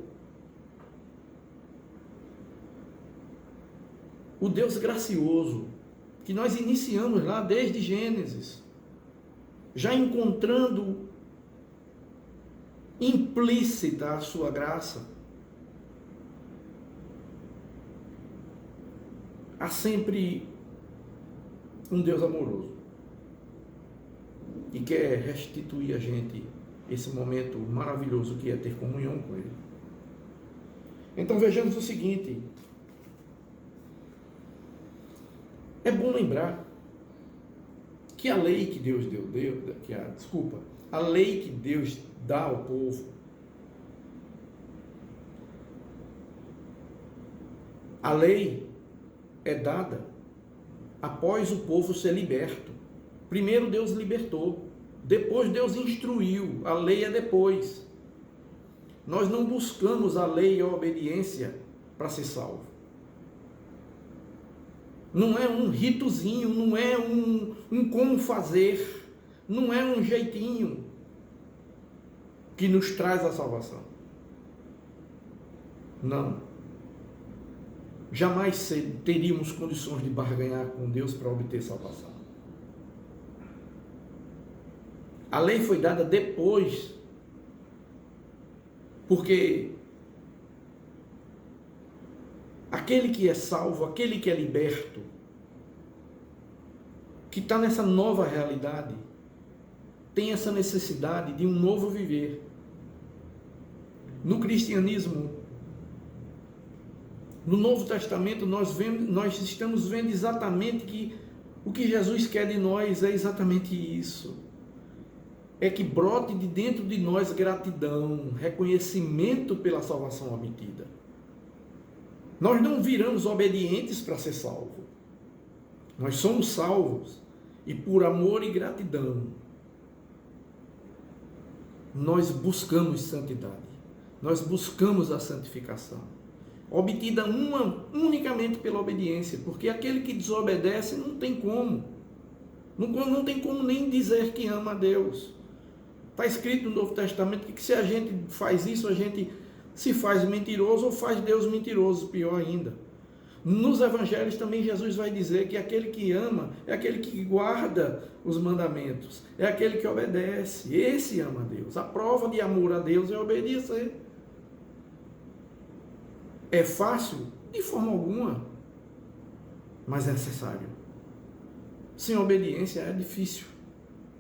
O Deus gracioso, que nós iniciamos lá desde Gênesis, já encontrando implícita a sua graça, há sempre um Deus amoroso e quer restituir a gente esse momento maravilhoso que é ter comunhão com Ele. Então vejamos o seguinte, é bom lembrar que a lei que Deus a lei que Deus dá ao povo, a lei é dada após o povo ser liberto. Primeiro Deus libertou, depois Deus instruiu, a lei é depois. Nós não buscamos a lei e a obediência para ser salvo. Não é um ritozinho, não é um como fazer, não é um jeitinho que nos traz a salvação. Não. Jamais teríamos condições de barganhar com Deus para obter salvação. A lei foi dada depois, porque aquele que é salvo, aquele que é liberto, que está nessa nova realidade, tem essa necessidade de um novo viver. No cristianismo, no Novo Testamento, nós estamos vendo exatamente que o que Jesus quer de nós é exatamente isso. É que brote de dentro de nós gratidão, reconhecimento pela salvação obtida. Nós não viramos obedientes para ser salvos. Nós somos salvos e por amor e gratidão nós buscamos santidade. Nós buscamos a santificação, obtida unicamente pela obediência, porque aquele que desobedece não tem como. Não tem como nem dizer que ama a Deus. Está escrito no Novo Testamento que se a gente faz isso, a gente se faz mentiroso ou faz Deus mentiroso, pior ainda. Nos evangelhos também Jesus vai dizer que aquele que ama é aquele que guarda os mandamentos, é aquele que obedece. Esse ama a Deus. A prova de amor a Deus é obedecer. É fácil? De forma alguma, mas é necessário. Sem obediência é difícil,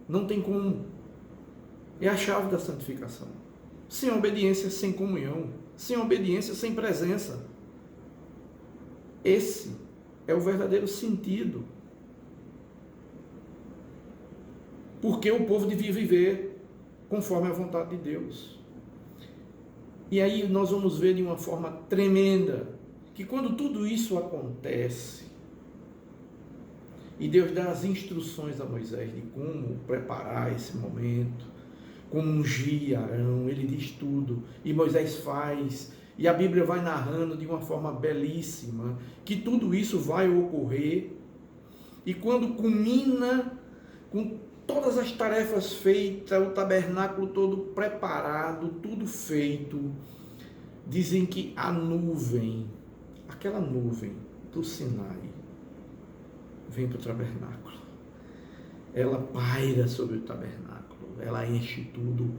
não tem como. É a chave da santificação. Sem obediência, sem comunhão. Sem obediência, sem presença. Esse é o verdadeiro sentido. Porque o povo devia viver conforme a vontade de Deus. E aí nós vamos ver de uma forma tremenda que quando tudo isso acontece e Deus dá as instruções a Moisés de como preparar esse momento, como ungir Arão, ele diz tudo, e Moisés faz, e a Bíblia vai narrando de uma forma belíssima que tudo isso vai ocorrer, e quando culmina com todas as tarefas feitas, o tabernáculo todo preparado, tudo feito, dizem que a nuvem, aquela nuvem do Sinai, vem para o tabernáculo. Ela paira sobre o tabernáculo, ela enche tudo.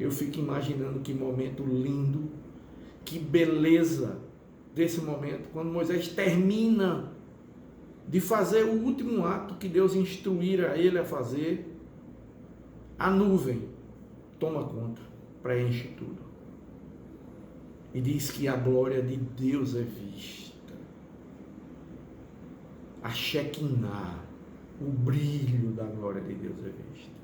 Eu fico imaginando que momento lindo, que beleza desse momento, quando Moisés termina de fazer o último ato que Deus instruíra ele a fazer, a nuvem toma conta, preenche tudo. E diz que a glória de Deus é vista. A Shekinah, o brilho da glória de Deus é visto.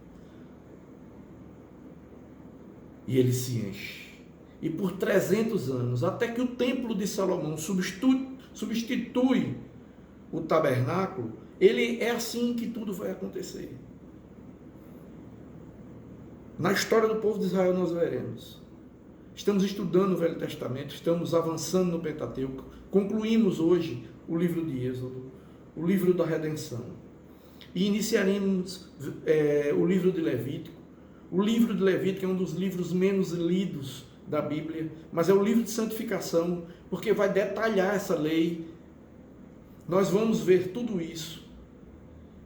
E ele se enche. E por 300 anos, até que o templo de Salomão substitui o tabernáculo, ele é assim que tudo vai acontecer. Na história do povo de Israel nós veremos. Estamos estudando o Velho Testamento, estamos avançando no Pentateuco, concluímos hoje o livro de Êxodo, o livro da redenção. E iniciaremos o livro de Levítico. O livro de Levítico é um dos livros menos lidos da Bíblia, mas é um livro de santificação, porque vai detalhar essa lei. Nós vamos ver tudo isso.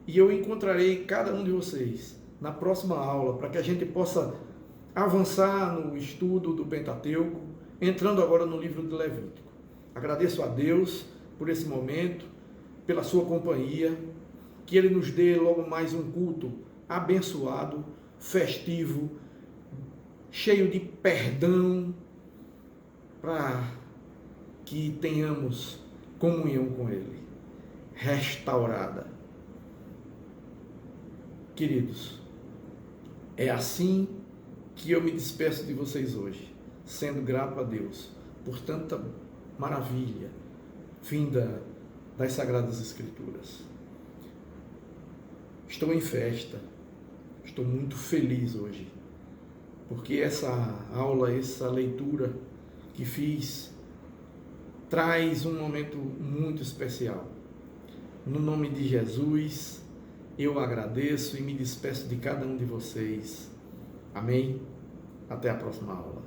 E eu encontrarei cada um de vocês na próxima aula, para que a gente possa avançar no estudo do Pentateuco, entrando agora no livro de Levítico. Agradeço a Deus por esse momento, pela sua companhia, que Ele nos dê logo mais um culto abençoado, festivo, cheio de perdão, para que tenhamos comunhão com Ele, restaurada. Queridos, é assim que eu me despeço de vocês hoje, sendo grato a Deus por tanta maravilha vinda das Sagradas Escrituras. Estou em festa, estou muito feliz hoje, porque essa aula, essa leitura que fiz, traz um momento muito especial. No nome de Jesus, eu agradeço e me despeço de cada um de vocês. Amém? Até a próxima aula.